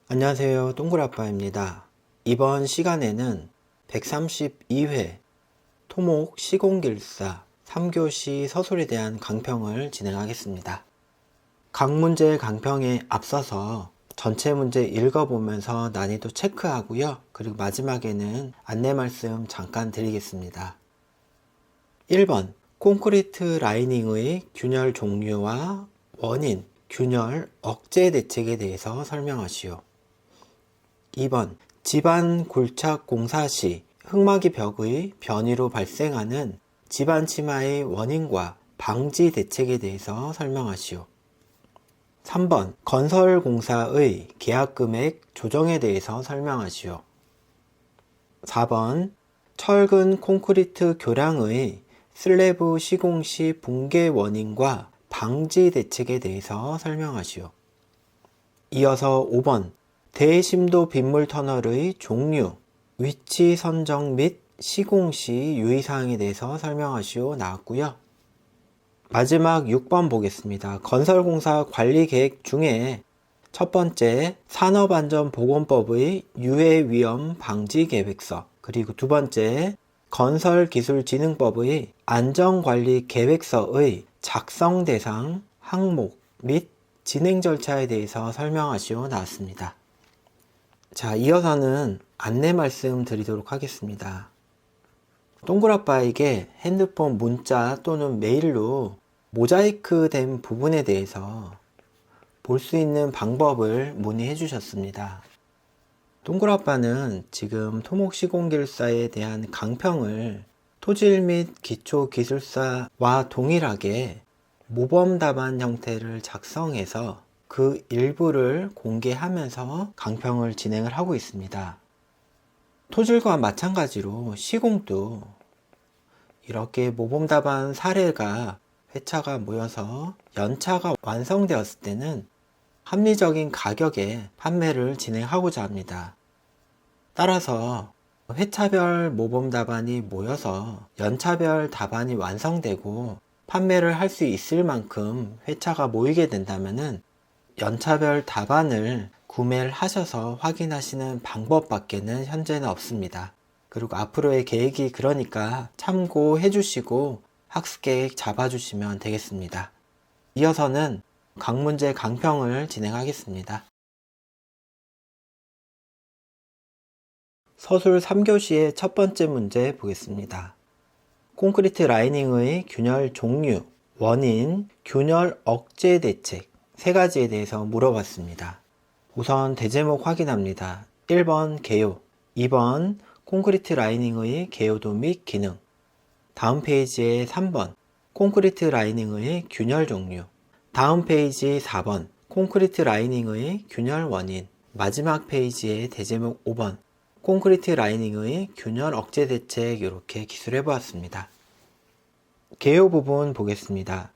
안녕하세요. 동굴아빠입니다. 이번 시간에는 132회 토목 시공길사 3교시 서술에 대한 강평을 진행하겠습니다. 각 문제 강평에 앞서서 전체 문제 읽어보면서 난이도 체크하고요. 그리고 마지막에는 안내 말씀 잠깐 드리겠습니다. 1번 콘크리트 라이닝의 균열 종류와 원인, 균열 억제 대책에 대해서 설명하시오. 2번 집안 굴착 공사 시 흙막이 벽의 변이로 발생하는 집안 침하의 원인과 방지 대책에 대해서 설명하시오. 3번 건설 공사의 계약 금액 조정에 대해서 설명하시오. 4번 철근 콘크리트 교량의 슬래브 시공 시 붕괴 원인과 방지 대책에 대해서 설명하시오. 이어서 5번 대심도 빗물 터널의 종류, 위치 선정 및 시공 시 유의사항에 대해서 설명하시오 나왔고요. 마지막 6번 보겠습니다. 건설공사 관리계획 중에 첫 번째 산업안전보건법의 유해위험 방지계획서, 그리고 두 번째 건설기술진흥법의 안전관리계획서의 작성 대상, 항목 및 진행 절차에 대해서 설명하시오 나왔습니다. 자, 이어서는 안내 말씀 드리도록 하겠습니다. 동굴아빠에게 핸드폰 문자 또는 메일로 모자이크 된 부분에 대해서 볼 수 있는 방법을 문의해 주셨습니다. 동굴아빠는 지금 토목시공길사에 대한 강평을 토질 및 기초기술사와 동일하게 모범답안 형태를 작성해서 그 일부를 공개하면서 강평을 진행을 하고 있습니다. 토질과 마찬가지로 시공도 이렇게 모범답안 사례가 회차가 모여서 연차가 완성되었을 때는 합리적인 가격에 판매를 진행하고자 합니다. 따라서 회차별 모범답안이 모여서 연차별 답안이 완성되고 판매를 할 수 있을 만큼 회차가 모이게 된다면은 연차별 답안을 구매를 하셔서 확인하시는 방법밖에는 현재는 없습니다. 그리고 앞으로의 계획이 그러니까 참고해 주시고 학습 계획 잡아주시면 되겠습니다. 이어서는 각 문제 강평을 진행하겠습니다. 서술 3교시의 첫 번째 문제 보겠습니다. 콘크리트 라이닝의 균열 종류, 원인, 균열 억제 대책 세 가지에 대해서 물어봤습니다. 우선 대제목 확인합니다. 1번 개요, 2번 콘크리트 라이닝의 개요도 및 기능, 다음 페이지에 3번 콘크리트 라이닝의 균열 종류, 다음 페이지 4번 콘크리트 라이닝의 균열 원인, 마지막 페이지에 대제목 5번 콘크리트 라이닝의 균열 억제 대책 이렇게 기술해 보았습니다. 개요 부분 보겠습니다.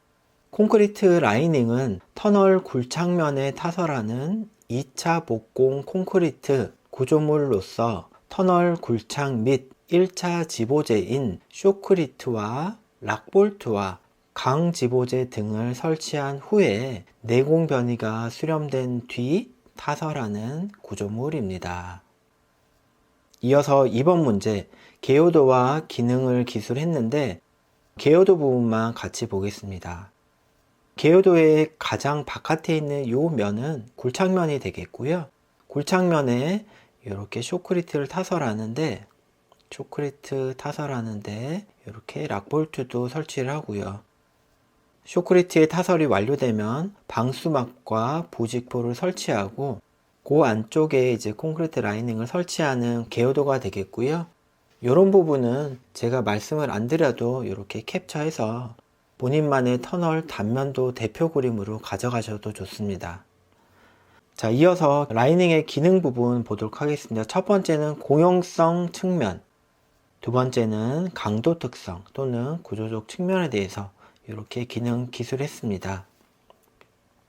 콘크리트 라이닝은 터널 굴착면에 타설하는 2차 복공 콘크리트 구조물로서 터널 굴착 및 1차 지보재인 쇼크리트와 락볼트와 강지보재 등을 설치한 후에 내공 변이가 수렴된 뒤 타설하는 구조물입니다. 이어서 2번 문제, 개요도와 기능을 기술했는데 개요도 부분만 같이 보겠습니다. 개요도의 가장 바깥에 있는 이 면은 굴착면이 되겠고요. 굴착면에 이렇게 쇼크리트를 타설하는데 이렇게 락볼트도 설치를 하고요. 쇼크리트의 타설이 완료되면 방수막과 부직포를 설치하고 그 안쪽에 이제 콘크리트 라이닝을 설치하는 개요도가 되겠고요. 이런 부분은 제가 말씀을 안 드려도 이렇게 캡처해서 본인만의 터널 단면도 대표 그림으로 가져가셔도 좋습니다. 자, 이어서 라이닝의 기능 부분 보도록 하겠습니다. 첫 번째는 공용성 측면, 두 번째는 강도 특성 또는 구조적 측면에 대해서 이렇게 기능 기술했습니다.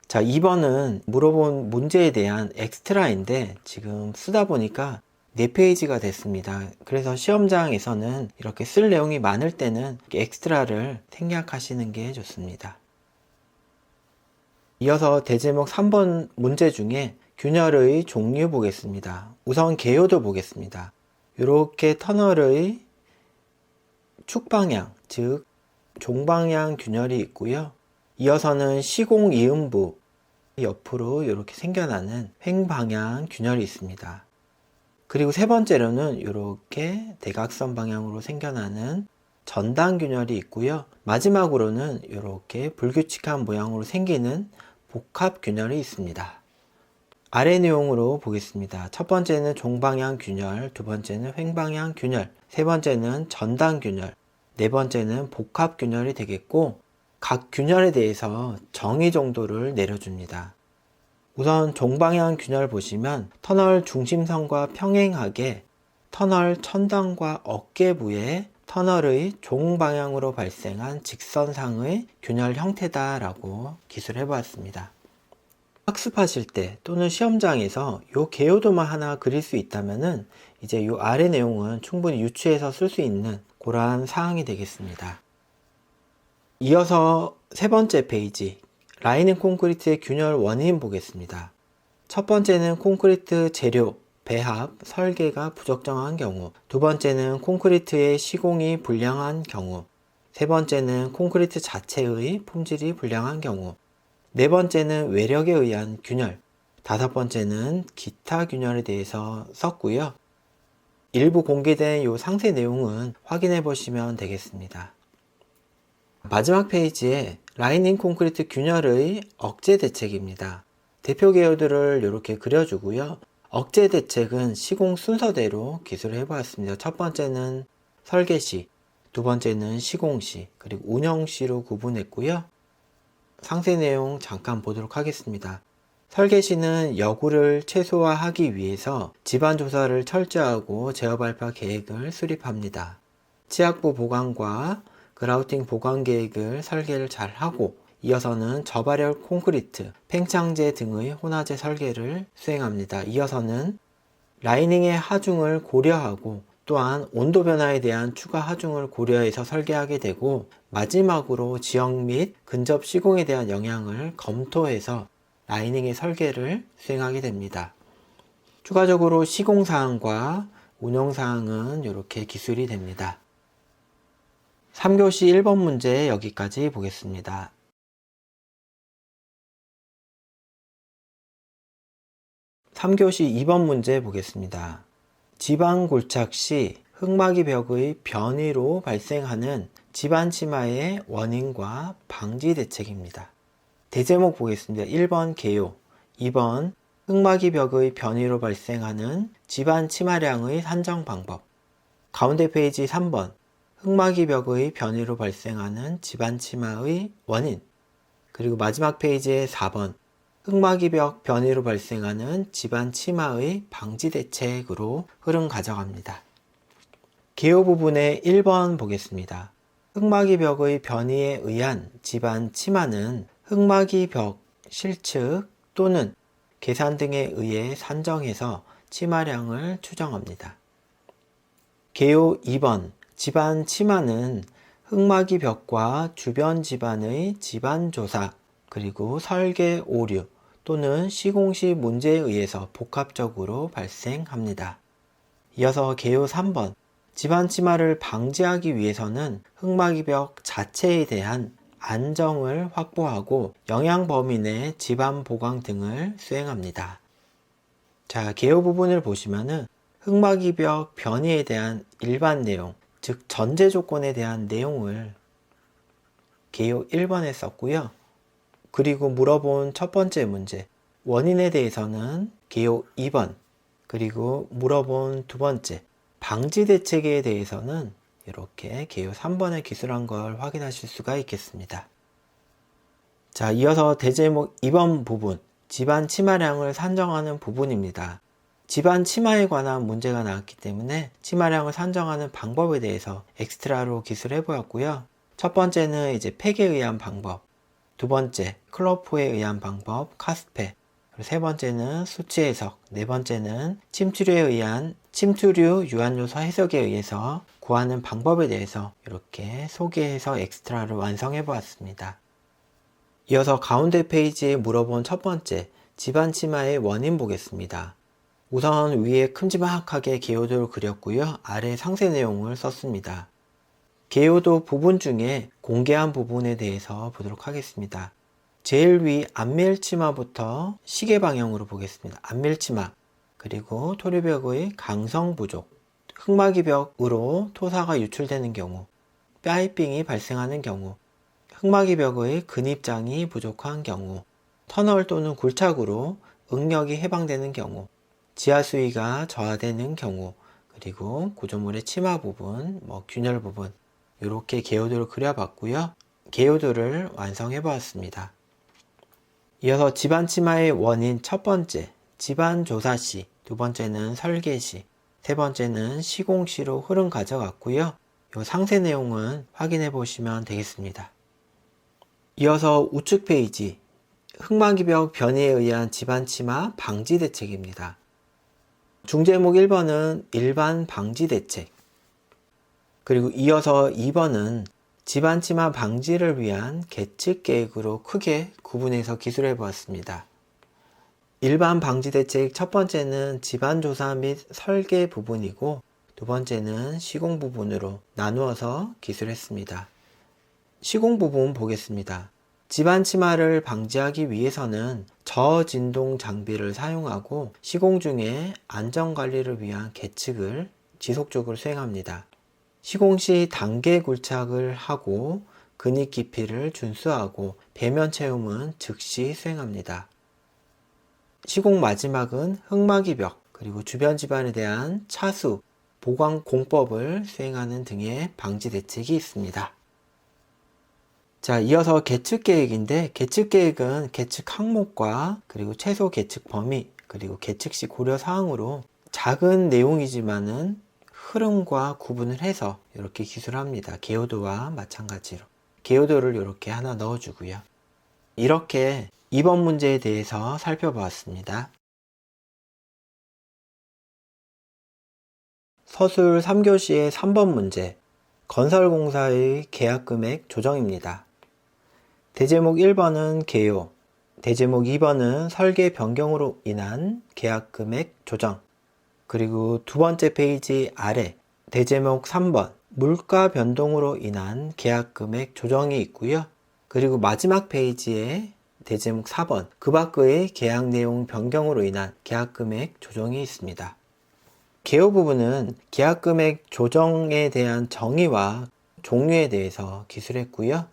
자, 2번은 물어본 문제에 대한 엑스트라인데 지금 쓰다 보니까 4페이지가 됐습니다. 그래서 시험장에서는 이렇게 쓸 내용이 많을 때는 엑스트라를 생략하시는 게 좋습니다. 이어서 대제목 3번 문제 중에 균열의 종류 보겠습니다. 우선 개요도 보겠습니다. 이렇게 터널의 축방향, 즉 종방향 균열이 있고요. 이어서는 시공 이음부 옆으로 이렇게 생겨나는 횡방향 균열이 있습니다. 그리고 세 번째로는 이렇게 대각선 방향으로 생겨나는 전단 균열이 있고요. 마지막으로는 이렇게 불규칙한 모양으로 생기는 복합 균열이 있습니다. 아래 내용으로 보겠습니다. 첫 번째는 종방향 균열, 두 번째는 횡방향 균열, 세 번째는 전단 균열, 네 번째는 복합 균열이 되겠고, 각 균열에 대해서 정의 정도를 내려줍니다. 우선 종방향 균열 보시면 터널 중심선과 평행하게 터널 천단과 어깨부에 터널의 종방향으로 발생한 직선상의 균열 형태다라고 기술해 보았습니다. 학습하실 때 또는 시험장에서 이 개요도만 하나 그릴 수 있다면은 이제 이 아래 내용은 충분히 유추해서 쓸 수 있는 그러한 사항이 되겠습니다. 이어서 세 번째 페이지, 라이닝 콘크리트의 균열 원인 보겠습니다. 첫 번째는 콘크리트 재료, 배합, 설계가 부적정한 경우, 두 번째는 콘크리트의 시공이 불량한 경우, 세 번째는 콘크리트 자체의 품질이 불량한 경우, 네 번째는 외력에 의한 균열, 다섯 번째는 기타 균열에 대해서 썼고요. 일부 공개된 이 상세 내용은 확인해 보시면 되겠습니다. 마지막 페이지에 라이닝 콘크리트 균열의 억제 대책입니다. 대표 개요들을 이렇게 그려주고요. 억제 대책은 시공 순서대로 기술을 해보았습니다. 첫 번째는 설계 시, 두 번째는 시공 시, 그리고 운영 시로 구분했고요. 상세 내용 잠깐 보도록 하겠습니다. 설계 시는 여구를 최소화하기 위해서 집안 조사를 철저하고 제어 발파 계획을 수립합니다. 치악부 보강과 그라우팅 보강 계획을 설계를 잘 하고, 이어서는 저발열 콘크리트, 팽창제 등의 혼화재 설계를 수행합니다. 이어서는 라이닝의 하중을 고려하고 또한 온도 변화에 대한 추가 하중을 고려해서 설계하게 되고, 마지막으로 지역 및 근접 시공에 대한 영향을 검토해서 라이닝의 설계를 수행하게 됩니다. 추가적으로 시공사항과 운영사항은 이렇게 기술이 됩니다. 3교시 1번 문제 여기까지 보겠습니다. 3교시 2번 문제 보겠습니다. 지방 골착 시 흙막이 벽의 변이로 발생하는 집안 침하의 원인과 방지 대책입니다. 대제목 보겠습니다. 1번 개요, 2번 흙막이 벽의 변이로 발생하는 집안 침하량의 산정 방법, 가운데 페이지 3번 흙막이 벽의 변이로 발생하는 집안 침하의 원인, 그리고 마지막 페이지에 4번 흙막이 벽 변이로 발생하는 집안 침하의 방지 대책으로 흐름 가져갑니다. 개요 부분의 1번 보겠습니다. 흙막이 벽의 변이에 의한 집안 침하는 흙막이 벽 실측 또는 계산 등에 의해 산정해서 침하량을 추정합니다. 개요 2번 집안 침하는 흙막이 벽과 주변 집안의 집안 조사 그리고 설계 오류 또는 시공 시 문제에 의해서 복합적으로 발생합니다. 이어서 개요 3번 집안 침하를 방지하기 위해서는 흙막이 벽 자체에 대한 안정을 확보하고 영향 범위 내 집안 보강 등을 수행합니다. 자, 개요 부분을 보시면은 흙막이 벽 변이에 대한 일반 내용, 즉 전제 조건에 대한 내용을 개요 1번에 썼고요. 그리고 물어본 첫 번째 문제, 원인에 대해서는 개요 2번, 그리고 물어본 두 번째, 방지 대책에 대해서는 이렇게 개요 3번에 기술한 걸 확인하실 수가 있겠습니다. 자, 이어서 대제목 2번 부분, 집안 침하량을 산정하는 부분입니다. 집안 침하에 관한 문제가 나왔기 때문에 침하량을 산정하는 방법에 대해서 엑스트라로 기술해 보았고요. 첫 번째는 이제 팩에 의한 방법, 두 번째 클로프에 의한 방법, 카스페, 그리고 세 번째는 수치 해석, 네 번째는 침투류에 의한 침투류 유한요소 해석에 의해서 구하는 방법에 대해서 이렇게 소개해서 엑스트라를 완성해 보았습니다. 이어서 가운데 페이지에 물어본 첫 번째, 집안 치마의 원인 보겠습니다. 우선 위에 큼지막하게 개요도를 그렸고요. 아래 상세 내용을 썼습니다. 개요도 부분 중에 공개한 부분에 대해서 보도록 하겠습니다. 제일 위 안밀치마부터 시계 방향으로 보겠습니다. 안밀치마, 그리고 토류벽의 강성 부족, 흑마기 벽으로 토사가 유출되는 경우, 파이핑이 발생하는 경우, 흑마기 벽의 근입장이 부족한 경우, 터널 또는 굴착으로 응력이 해방되는 경우, 지하 수위가 저하되는 경우, 그리고 구조물의 치마 부분, 균열 부분, 이렇게 개요도를 그려봤고요. 개요도를 완성해 보았습니다. 이어서 집안 치마의 원인 첫 번째, 집안 조사 시, 두 번째는 설계 시, 세 번째는 시공 시로 흐름 가져갔고요. 이 상세 내용은 확인해 보시면 되겠습니다. 이어서 우측 페이지, 흑마기벽 변이에 의한 집안 치마 방지 대책입니다. 중제목 1번은 일반 방지 대책, 그리고 이어서 2번은 집안 치마 방지를 위한 계측 계획으로 크게 구분해서 기술해 보았습니다. 일반 방지 대책 첫 번째는 집안 조사 및 설계 부분이고, 두 번째는 시공 부분으로 나누어서 기술했습니다. 시공 부분 보겠습니다. 집안 치마를 방지하기 위해서는 저진동 장비를 사용하고 시공 중에 안전관리를 위한 계측을 지속적으로 수행합니다. 시공 시 단계 굴착을 하고 근입 깊이를 준수하고 배면 채움은 즉시 수행합니다. 시공 마지막은 흑마기 벽, 그리고 주변 집안에 대한 차수, 보강 공법을 수행하는 등의 방지 대책이 있습니다. 자, 이어서 계측 계획인데, 계측 계획은 계측 항목과 그리고 최소 계측 범위, 그리고 계측 시 고려 사항으로 작은 내용이지만은 흐름과 구분을 해서 이렇게 기술합니다. 개요도와 마찬가지로. 개요도를 이렇게 하나 넣어주고요. 이렇게 2번 문제에 대해서 살펴보았습니다. 서술 3교시의 3번 문제, 건설공사의 계약금액 조정입니다. 대제목 1번은 개요, 대제목 2번은 설계 변경으로 인한 계약금액 조정, 그리고 두 번째 페이지 아래 대제목 3번 물가 변동으로 인한 계약금액 조정이 있고요. 그리고 마지막 페이지에 대제목 4번 그 밖의 계약 내용 변경으로 인한 계약금액 조정이 있습니다. 개요 부분은 계약금액 조정에 대한 정의와 종류에 대해서 기술했고요.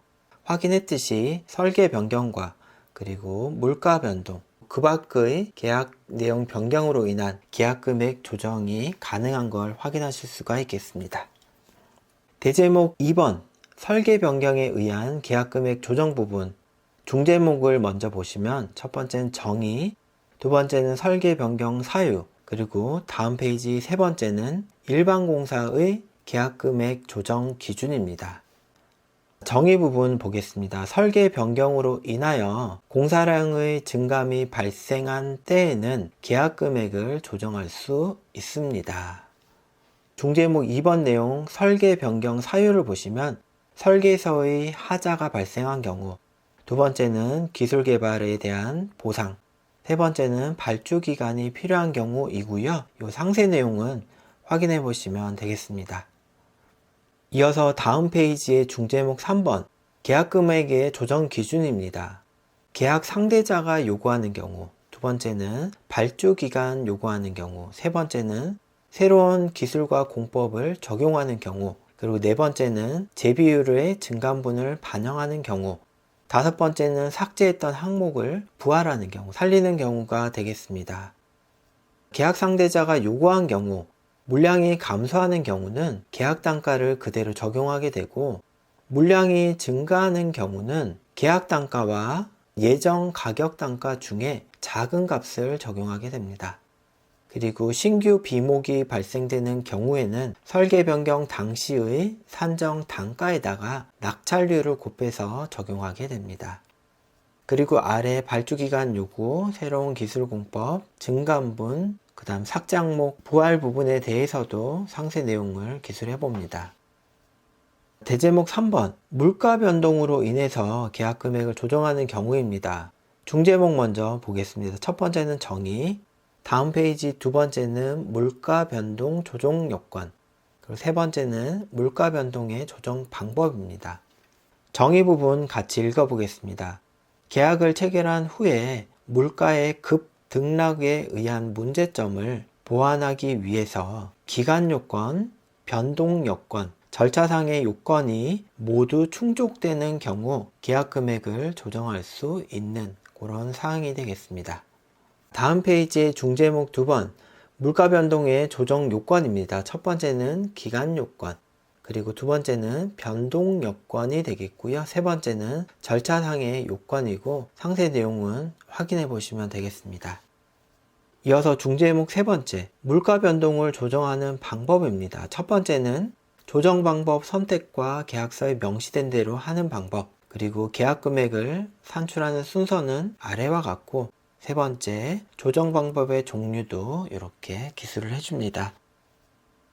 확인했듯이 설계 변경과 그리고 물가 변동, 그 밖의 계약 내용 변경으로 인한 계약금액 조정이 가능한 걸 확인하실 수가 있겠습니다. 대제목 2번 설계 변경에 의한 계약금액 조정 부분, 중제목을 먼저 보시면 첫 번째는 정의, 두 번째는 설계 변경 사유, 그리고 다음 페이지 세 번째는 일반공사의 계약금액 조정 기준입니다. 정의 부분 보겠습니다. 설계 변경으로 인하여 공사량의 증감이 발생한 때에는 계약금액을 조정할 수 있습니다. 중제목 2번 내용 설계 변경 사유를 보시면 설계서의 하자가 발생한 경우, 두 번째는 기술 개발에 대한 보상, 세 번째는 발주 기간이 필요한 경우이고요. 이 상세 내용은 확인해 보시면 되겠습니다. 이어서 다음 페이지의 중제목 3번 계약금액의 조정 기준입니다. 계약 상대자가 요구하는 경우, 두 번째는 발주 기간 요구하는 경우, 세 번째는 새로운 기술과 공법을 적용하는 경우, 그리고 네 번째는 재비율의 증감분을 반영하는 경우, 다섯 번째는 삭제했던 항목을 부활하는 경우, 살리는 경우가 되겠습니다. 계약 상대자가 요구한 경우, 물량이 감소하는 경우는 계약 단가를 그대로 적용하게 되고, 물량이 증가하는 경우는 계약 단가와 예정 가격 단가 중에 작은 값을 적용하게 됩니다. 그리고 신규 비목이 발생되는 경우에는 설계 변경 당시의 산정 단가에다가 낙찰률을 곱해서 적용하게 됩니다. 그리고 아래 발주기간 요구, 새로운 기술공법, 증감분, 그 다음 삭제 항목, 부활 부분에 대해서도 상세 내용을 기술해 봅니다. 대제목 3번 물가 변동으로 인해서 계약 금액을 조정하는 경우입니다. 중제목 먼저 보겠습니다. 첫 번째는 정의, 다음 페이지 두 번째는 물가 변동 조정 요건, 그리고 세 번째는 물가 변동의 조정 방법입니다. 정의 부분 같이 읽어보겠습니다. 계약을 체결한 후에 물가의 급 등락에 의한 문제점을 보완하기 위해서 기간 요건, 변동 요건, 절차상의 요건이 모두 충족되는 경우 계약 금액을 조정할 수 있는 그런 사항이 되겠습니다. 다음 페이지의 중제목 2번, 물가 변동의 조정 요건입니다. 첫 번째는 기간 요건, 그리고 두 번째는 변동 요건이 되겠고요. 세 번째는 절차상의 요건이고 상세 내용은 확인해 보시면 되겠습니다. 이어서 중제목 세 번째, 물가 변동을 조정하는 방법입니다. 첫 번째는 조정 방법 선택과 계약서에 명시된 대로 하는 방법, 그리고 계약 금액을 산출하는 순서는 아래와 같고, 세 번째, 조정 방법의 종류도 이렇게 기술을 해줍니다.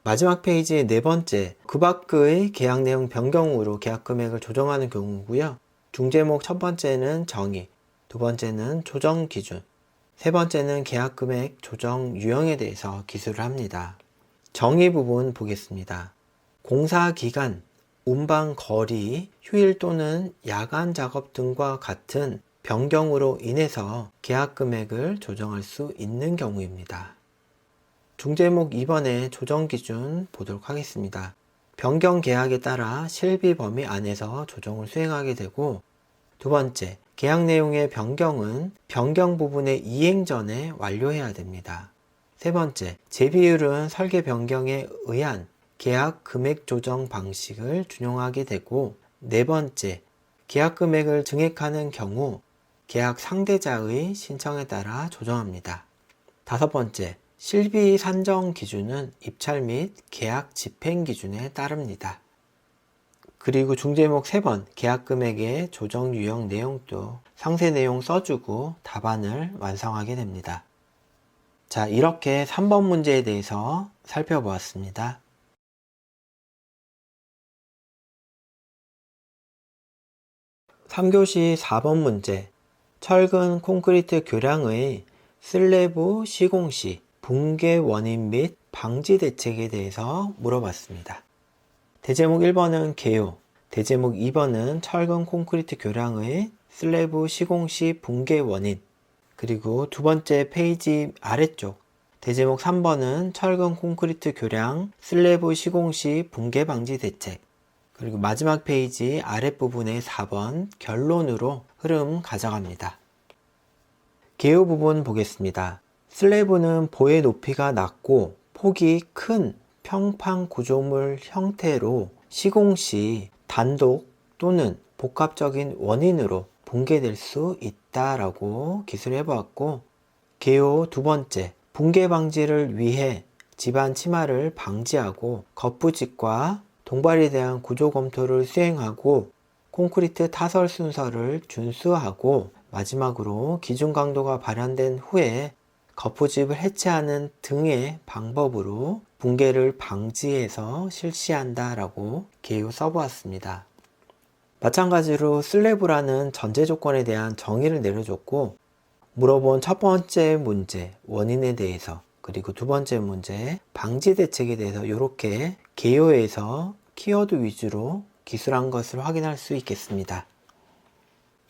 마지막 페이지의 네 번째, 그 밖의 계약 내용 변경으로 계약 금액을 조정하는 경우고요. 중제목 첫 번째는 정의, 두 번째는 조정 기준, 세 번째는 계약 금액 조정 유형에 대해서 기술을 합니다. 정의 부분 보겠습니다. 공사 기간, 운반 거리, 휴일 또는 야간 작업 등과 같은 변경으로 인해서 계약 금액을 조정할 수 있는 경우입니다. 중제목 2번의 조정 기준 보도록 하겠습니다. 변경 계약에 따라 실비 범위 안에서 조정을 수행하게 되고, 두 번째, 계약 내용의 변경은 변경 부분의 이행 전에 완료해야 됩니다. 세 번째, 재비율은 설계 변경에 의한 계약 금액 조정 방식을 준용하게 되고, 네 번째, 계약 금액을 증액하는 경우 계약 상대자의 신청에 따라 조정합니다. 다섯 번째, 실비 산정 기준은 입찰 및 계약 집행 기준에 따릅니다. 그리고 중제목 3번, 계약 금액의 조정 유형 내용도 상세 내용 써주고 답안을 완성하게 됩니다. 자, 이렇게 3번 문제에 대해서 살펴보았습니다. 3교시 4번 문제, 철근 콘크리트 교량의 슬래브 시공 시 붕괴 원인 및 방지 대책에 대해서 물어봤습니다. 대제목 1번은 개요, 대제목 2번은 철근 콘크리트 교량의 슬래브 시공 시 붕괴 원인, 그리고 두 번째 페이지 아래쪽 대제목 3번은 철근 콘크리트 교량 슬래브 시공 시 붕괴 방지 대책, 그리고 마지막 페이지 아랫부분의 4번 결론으로 흐름 가져갑니다. 개요 부분 보겠습니다. 슬래브는 보의 높이가 낮고 폭이 큰 평판 구조물 형태로 시공 시 단독 또는 복합적인 원인으로 붕괴될 수 있다라고 기술해 보았고, 개요 두 번째, 붕괴 방지를 위해 집안 침하를 방지하고 거푸집과 동발에 대한 구조 검토를 수행하고 콘크리트 타설 순서를 준수하고 마지막으로 기준 강도가 발현된 후에 거푸집을 해체하는 등의 방법으로 붕괴를 방지해서 실시한다라고 개요 써보았습니다. 마찬가지로 슬래브라는 전제 조건에 대한 정의를 내려줬고, 물어본 첫 번째 문제 원인에 대해서, 그리고 두 번째 문제 방지 대책에 대해서 이렇게 개요에서 키워드 위주로 기술한 것을 확인할 수 있겠습니다.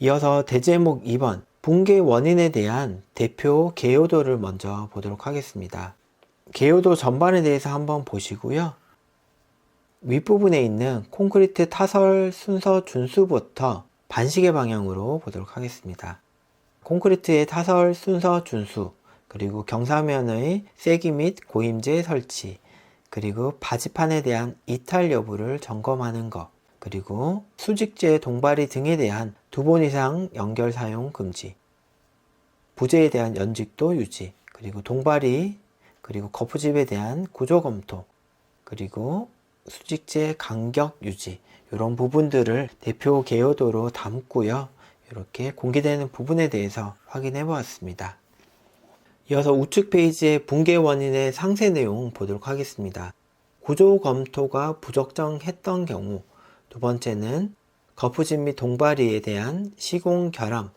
이어서 대제목 2번 붕괴 원인에 대한 대표 개요도를 먼저 보도록 하겠습니다. 개요도 전반에 대해서 한번 보시고요. 윗부분에 있는 콘크리트 타설 순서 준수부터 반시계 방향으로 보도록 하겠습니다. 콘크리트의 타설 순서 준수, 그리고 경사면의 세기 및 고임제 설치, 그리고 바지판에 대한 이탈 여부를 점검하는 것, 그리고 수직재 동바리 등에 대한 2번 이상 연결 사용 금지, 부재에 대한 연직도 유지, 그리고 동바리, 그리고 거푸집에 대한 구조 검토, 그리고 수직재 간격 유지, 이런 부분들을 대표 개요도로 담고요. 이렇게 공개되는 부분에 대해서 확인해 보았습니다. 이어서 우측 페이지의 붕괴 원인의 상세 내용 보도록 하겠습니다. 구조 검토가 부적정했던 경우, 두 번째는 거푸집 및 동바리에 대한 시공 결함,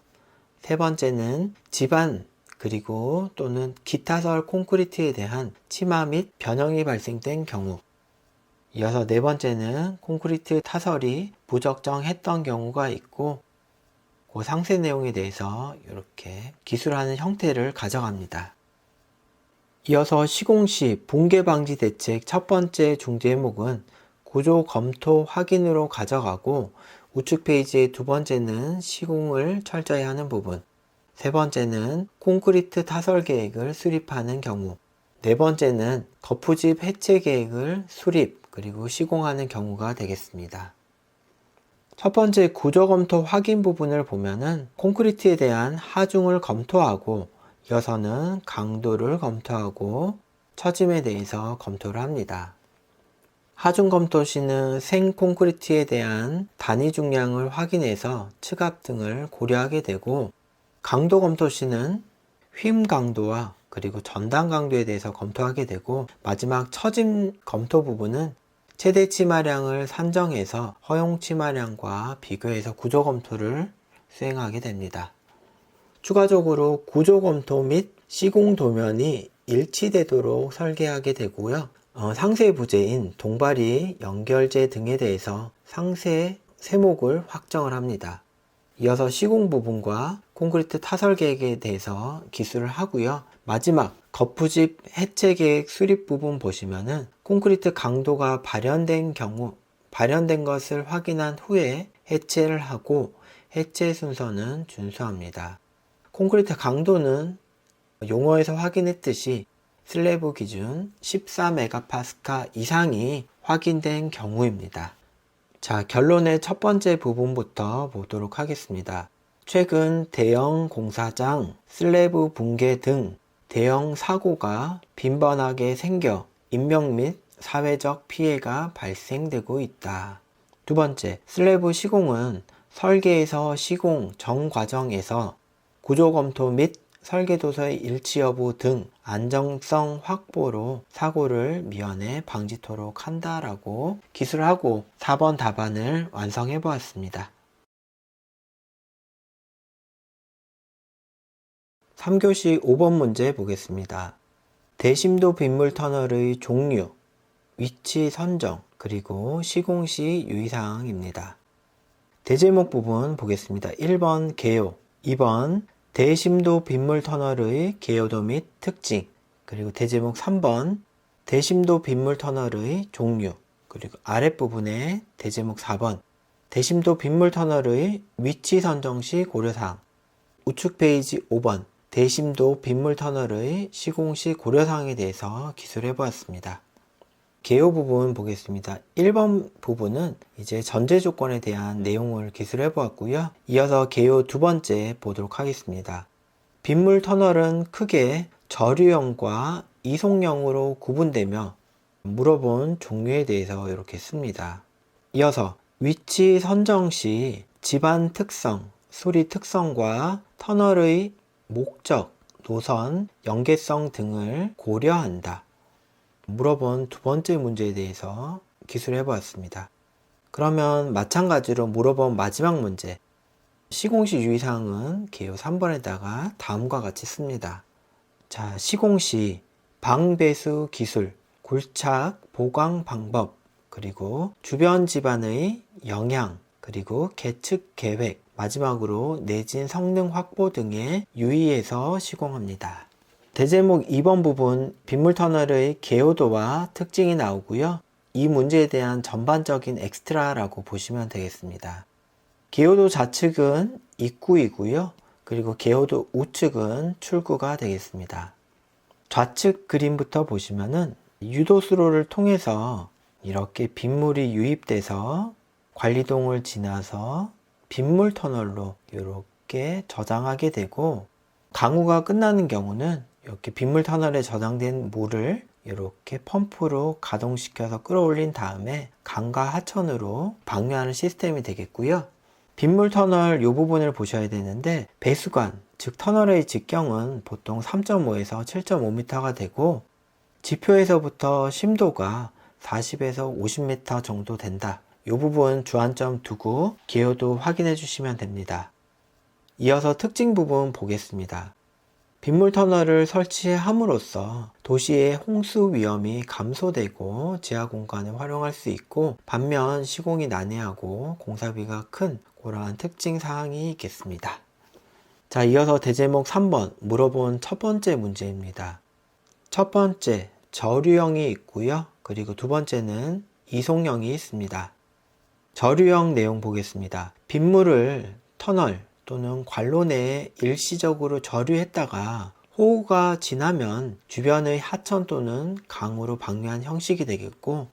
세 번째는 집안 그리고 또는 기타설 콘크리트에 대한 침하 및 변형이 발생된 경우. 이어서 네 번째는 콘크리트 타설이 부적정했던 경우가 있고, 그 상세 내용에 대해서 이렇게 기술하는 형태를 가져갑니다. 이어서 시공시 붕괴 방지 대책 첫 번째 중지 해목은 구조 검토 확인으로 가져가고, 우측 페이지의 두 번째는 시공을 철저히 하는 부분, 세 번째는 콘크리트 타설 계획을 수립하는 경우, 네 번째는 거푸집 해체 계획을 수립 그리고 시공하는 경우가 되겠습니다. 첫 번째 구조 검토 확인 부분을 보면은 콘크리트에 대한 하중을 검토하고, 이어서는 강도를 검토하고 처짐에 대해서 검토를 합니다. 하중 검토 시는 생 콘크리트에 대한 단위 중량을 확인해서 측압 등을 고려하게 되고, 강도 검토 시는 휨 강도와 그리고 전단 강도에 대해서 검토하게 되고, 마지막 처짐 검토 부분은 최대 치마량을 산정해서 허용 치마량과 비교해서 구조 검토를 수행하게 됩니다. 추가적으로 구조 검토 및 시공 도면이 일치되도록 설계하게 되고요. 상세 부재인 동바리 연결재 등에 대해서 상세 세목을 확정을 합니다. 이어서 시공 부분과 콘크리트 타설 계획에 대해서 기술을 하고요. 마지막 거푸집 해체 계획 수립 부분 보시면은 콘크리트 강도가 발현된 경우, 발현된 것을 확인한 후에 해체를 하고, 해체 순서는 준수합니다. 콘크리트 강도는 용어에서 확인했듯이 슬래브 기준 14MPa 이상이 확인된 경우입니다. 자, 결론의 첫 번째 부분부터 보도록 하겠습니다. 최근 대형 공사장, 슬래브 붕괴 등 대형 사고가 빈번하게 생겨 인명 및 사회적 피해가 발생되고 있다. 두 번째, 슬래브 시공은 설계에서 시공 전 과정에서 구조 검토 및 설계도서의 일치 여부 등 안정성 확보로 사고를 미연에 방지토록 한다라고 기술하고 4번 답안을 완성해 보았습니다. 3교시 5번 문제 보겠습니다. 대심도 빗물 터널의 종류, 위치 선정, 그리고 시공 시 유의사항입니다. 대제목 부분 보겠습니다. 1번 개요, 2번 대심도 빗물 터널의 개요도 및 특징, 그리고 대제목 3번 대심도 빗물 터널의 종류, 그리고 아랫부분에 대제목 4번 대심도 빗물 터널의 위치 선정 시 고려사항, 우측 페이지 5번 대심도 빗물 터널의 시공 시 고려사항에 대해서 기술해 보았습니다. 개요 부분 보겠습니다. 1번 부분은 이제 전제 조건에 대한 내용을 기술해 보았고요. 이어서 개요 두 번째 보도록 하겠습니다. 빗물 터널은 크게 저류형과 이송형으로 구분되며 물어본 종류에 대해서 이렇게 씁니다. 이어서 위치 선정 시 집안 특성, 수리 특성과 터널의 목적, 노선, 연계성 등을 고려한다. 물어본 두 번째 문제에 대해서 기술해 보았습니다. 그러면 마찬가지로 물어본 마지막 문제, 시공시 유의사항은 개요 3번에다가 다음과 같이 씁니다. 자, 시공시 방배수 기술, 굴착, 보강 방법, 그리고 주변 집안의 영향, 그리고 계측 계획, 마지막으로 내진 성능 확보 등에 유의해서 시공합니다. 대제목 2번 부분 빗물 터널의 개요도와 특징이 나오고요. 이 문제에 대한 전반적인 엑스트라라고 보시면 되겠습니다. 개요도 좌측은 입구이고요. 그리고 개요도 우측은 출구가 되겠습니다. 좌측 그림부터 보시면은 유도수로를 통해서 이렇게 빗물이 유입돼서 관리동을 지나서 빗물 터널로 이렇게 저장하게 되고, 강우가 끝나는 경우는 이렇게 빗물 터널에 저장된 물을 이렇게 펌프로 가동시켜서 끌어올린 다음에 강과 하천으로 방류하는 시스템이 되겠고요. 빗물 터널 이 부분을 보셔야 되는데, 배수관, 즉 터널의 직경은 보통 3.5에서 7.5m가 되고, 지표에서부터 심도가 40에서 50m 정도 된다. 이 부분 주안점 두고 개요도 확인해 주시면 됩니다. 이어서 특징 부분 보겠습니다. 빗물 터널을 설치함으로써 도시의 홍수 위험이 감소되고 지하 공간을 활용할 수 있고, 반면 시공이 난해하고 공사비가 큰 그러한 특징 사항이 있겠습니다. 자, 이어서 대제목 3번 물어본 첫 번째 문제입니다. 첫 번째, 저류형이 있고요. 그리고 두 번째는 이송형이 있습니다. 저류형 내용 보겠습니다. 빗물을 터널 또는 관로 내에 일시적으로 저류했다가 호우가 지나면 주변의 하천 또는 강으로 방류한 형식이 되겠고,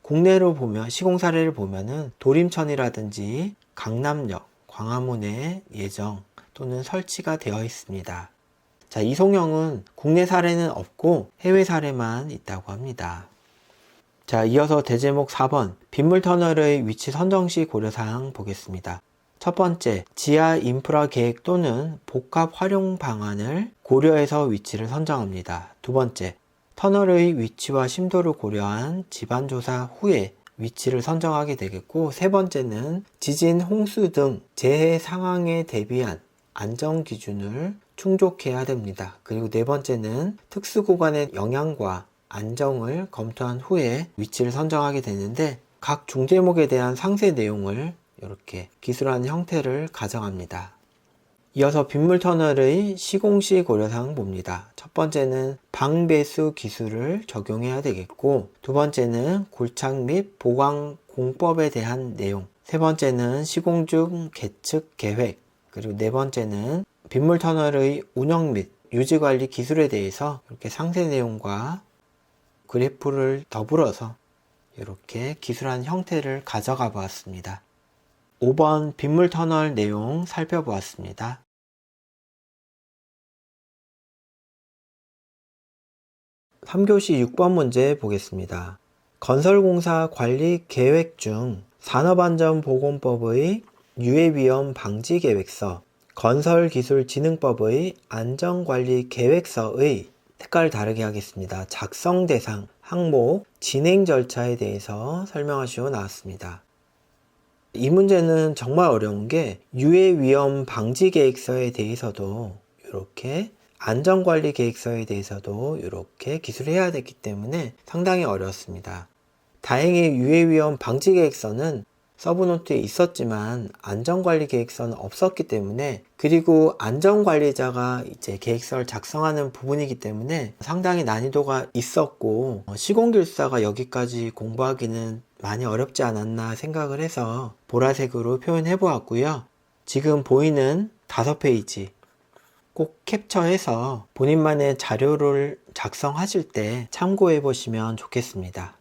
국내로 보면 시공 사례를 보면은 도림천이라든지 강남역, 광화문에 예정 또는 설치가 되어 있습니다. 자, 이송형은 국내 사례는 없고 해외 사례만 있다고 합니다. 자, 이어서 대제목 4번 빗물 터널의 위치 선정 시 고려사항 보겠습니다. 첫 번째, 지하 인프라 계획 또는 복합 활용 방안을 고려해서 위치를 선정합니다. 두 번째, 터널의 위치와 심도를 고려한 지반 조사 후에 위치를 선정하게 되겠고, 세 번째는 지진, 홍수 등 재해 상황에 대비한 안전 기준을 충족해야 됩니다. 그리고 네 번째는 특수 구간의 영향과 안정을 검토한 후에 위치를 선정하게 되는데, 각 중제목에 대한 상세 내용을 이렇게 기술하는 형태를 가정합니다. 이어서 빗물 터널의 시공 시 고려사항 봅니다. 첫 번째는 방배수 기술을 적용해야 되겠고, 두 번째는 골착 및 보강 공법에 대한 내용, 세 번째는 시공 중 계측 계획, 그리고 네 번째는 빗물 터널의 운영 및 유지 관리 기술에 대해서 이렇게 상세 내용과 그래프를 더불어서 이렇게 기술한 형태를 가져가 보았습니다. 5번 빗물 터널 내용 살펴보았습니다. (3교시 6번) 문제 보겠습니다. 건설공사 관리 계획 중 산업안전보건법의 유해위험 방지계획서, 건설기술진흥법의 안전관리계획서의 색깔을 다르게 하겠습니다. 작성 대상, 항목, 진행 절차에 대해서 설명하시오 나왔습니다. 이 문제는 정말 어려운 게 유해위험 방지계획서에 대해서도 이렇게 안전관리계획서에 대해서도 이렇게 기술해야 됐기 때문에 상당히 어려웠습니다. 다행히 유해위험 방지계획서는 서브노트에 있었지만 안전관리계획서는 없었기 때문에, 그리고 안전관리자가 이제 계획서를 작성하는 부분이기 때문에 상당히 난이도가 있었고, 시공기술사가 여기까지 공부하기는 많이 어렵지 않았나 생각을 해서 보라색으로 표현해 보았고요. 지금 보이는 5페이지 꼭 캡처해서 본인만의 자료를 작성하실 때 참고해 보시면 좋겠습니다.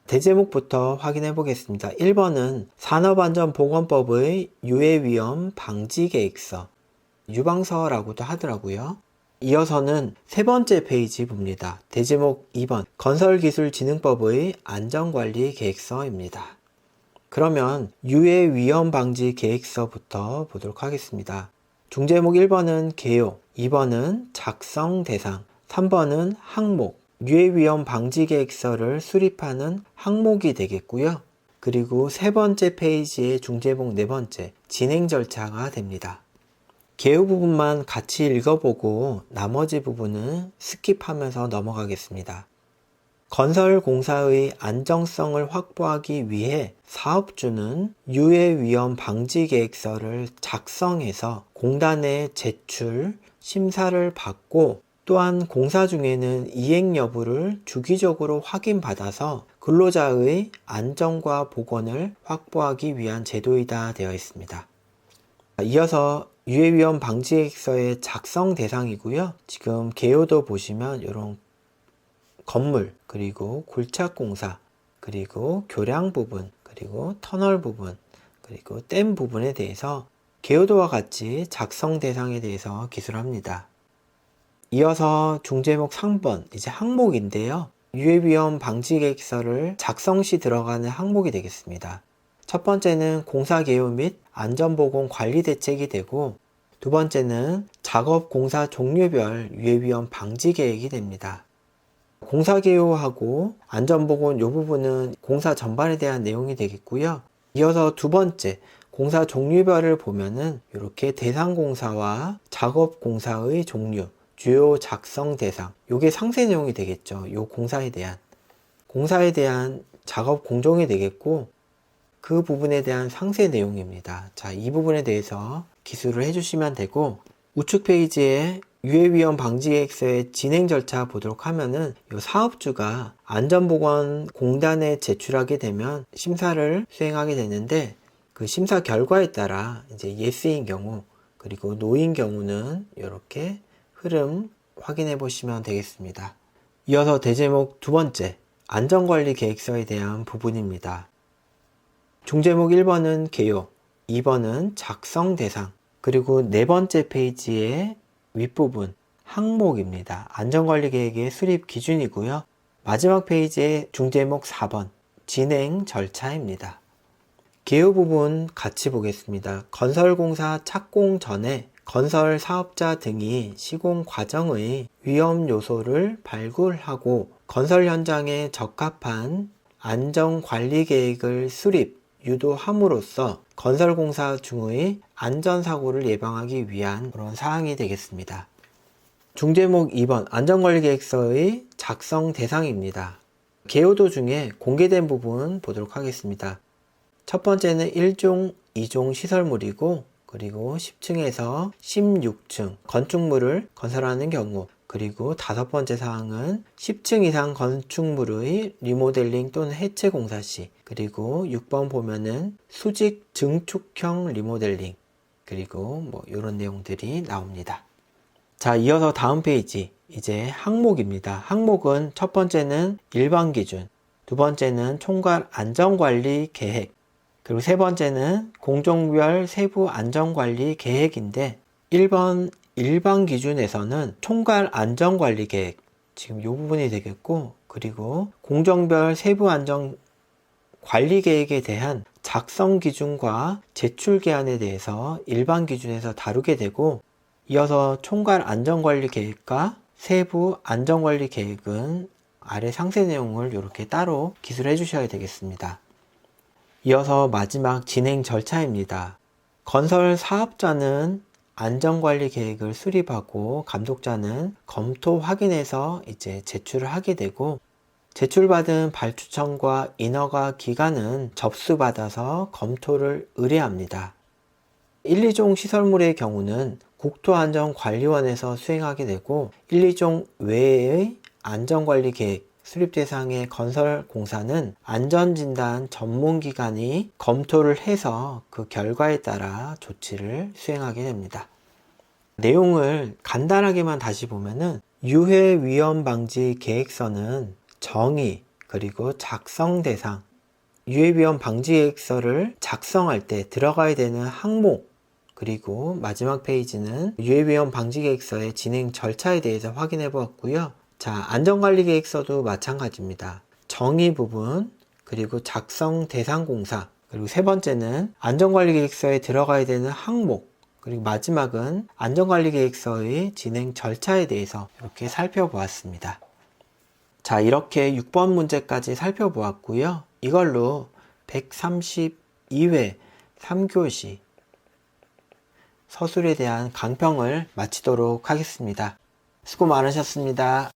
대제목부터 확인해 보겠습니다. 1번은 산업안전보건법의 유해위험 방지계획서, 유방서라고도 하더라고요. 이어서는 세 번째 페이지 봅니다. 대제목 2번 건설기술진흥법의 안전관리계획서입니다. 그러면 유해위험방지계획서부터 보도록 하겠습니다. 중제목 1번은 개요, 2번은 작성 대상, 3번은 항목, 유해위험 방지계획서를 수립하는 항목이 되겠고요. 그리고 세 번째 페이지의 중제목 네 번째, 진행 절차가 됩니다. 개요 부분만 같이 읽어보고 나머지 부분은 스킵하면서 넘어가겠습니다. 건설공사의 안정성을 확보하기 위해 사업주는 유해위험 방지계획서를 작성해서 공단에 제출, 심사를 받고, 또한 공사 중에는 이행 여부를 주기적으로 확인받아서 근로자의 안전과 보건을 확보하기 위한 제도이다 되어 있습니다. 이어서 유해위험 방지계획서의 작성 대상이고요. 지금 개요도 보시면 이런 건물, 그리고 골착공사, 그리고 교량 부분, 그리고 터널 부분, 그리고 댐 부분에 대해서 개요도와 같이 작성 대상에 대해서 기술합니다. 이어서 중제목 3번, 이제 항목인데요. 유해위험 방지계획서를 작성 시 들어가는 항목이 되겠습니다. 첫 번째는 공사개요 및 안전보건 관리 대책이 되고, 두 번째는 작업 공사 종류별 유해위험 방지계획이 됩니다. 공사개요하고 안전보건 이 부분은 공사 전반에 대한 내용이 되겠고요. 이어서 두 번째, 공사 종류별을 보면은 이렇게 대상공사와 작업공사의 종류, 주요 작성 대상, 요게 상세 내용이 되겠죠. 요 공사에 대한 작업 공종이 되겠고, 그 부분에 대한 상세 내용입니다. 자, 이 부분에 대해서 기술을 해주시면 되고, 우측 페이지에 유해위험 방지계획서의 진행 절차 보도록 하면은 이 사업주가 안전보건공단에 제출하게 되면 심사를 수행하게 되는데, 그 심사 결과에 따라 이제 예스인 경우 그리고 노인 경우는 이렇게 흐름 확인해 보시면 되겠습니다. 이어서 대제목 두 번째, 안전관리 계획서에 대한 부분입니다. 중제목 1번은 개요, 2번은 작성 대상, 그리고 네 번째 페이지의 윗부분 항목입니다. 안전관리 계획의 수립 기준이고요. 마지막 페이지의 중제목 4번 진행 절차입니다. 개요 부분 같이 보겠습니다. 건설공사 착공 전에 건설 사업자 등이 시공 과정의 위험 요소를 발굴하고 건설 현장에 적합한 안전관리 계획을 수립, 유도함으로써 건설공사 중의 안전사고를 예방하기 위한 그런 사항이 되겠습니다. 중제목 2번 안전관리계획서의 작성 대상입니다. 개요도 중에 공개된 부분 보도록 하겠습니다. 첫 번째는 1종, 2종 시설물이고, 그리고 10층에서 16층 건축물을 건설하는 경우, 그리고 다섯 번째 사항은 10층 이상 건축물의 리모델링 또는 해체 공사 시, 그리고 6번 보면은 수직 증축형 리모델링, 그리고 뭐 이런 내용들이 나옵니다. 자, 이어서 다음 페이지 이제 항목입니다. 항목은 첫 번째는 일반 기준, 두 번째는 총괄 안전관리 계획, 그리고 세 번째는 공종별 세부 안전관리 계획인데, 1번 일반 기준에서는 총괄 안전관리 계획, 지금 이 부분이 되겠고, 그리고 공정별 세부 안전관리 계획에 대한 작성 기준과 제출 기한에 대해서 일반 기준에서 다루게 되고, 이어서 총괄 안전관리 계획과 세부 안전관리 계획은 아래 상세 내용을 이렇게 따로 기술해 주셔야 되겠습니다. 이어서 마지막 진행 절차입니다. 건설 사업자는 안전관리 계획을 수립하고 감독자는 검토 확인해서 이제 제출을 하게 되고, 제출받은 발주청과 인허가 기관은 접수받아서 검토를 의뢰합니다. 1, 2종 시설물의 경우는 국토안전관리원에서 수행하게 되고, 1, 2종 외의 안전관리 계획 수립 대상의 건설공사는 안전진단 전문기관이 검토를 해서 그 결과에 따라 조치를 수행하게 됩니다. 내용을 간단하게만 다시 보면은 유해위험방지계획서는 정의, 그리고 작성 대상, 유해위험방지계획서를 작성할 때 들어가야 되는 항목, 그리고 마지막 페이지는 유해위험방지계획서의 진행 절차에 대해서 확인해 보았고요. 자, 안전관리계획서도 마찬가지입니다. 정의 부분, 그리고 작성 대상 공사, 그리고 세 번째는 안전관리계획서에 들어가야 되는 항목, 그리고 마지막은 안전관리계획서의 진행 절차에 대해서 이렇게 살펴보았습니다. 자, 이렇게 6번 문제까지 살펴보았고요. 이걸로 132회 3교시 서술에 대한 강평을 마치도록 하겠습니다. 수고 많으셨습니다.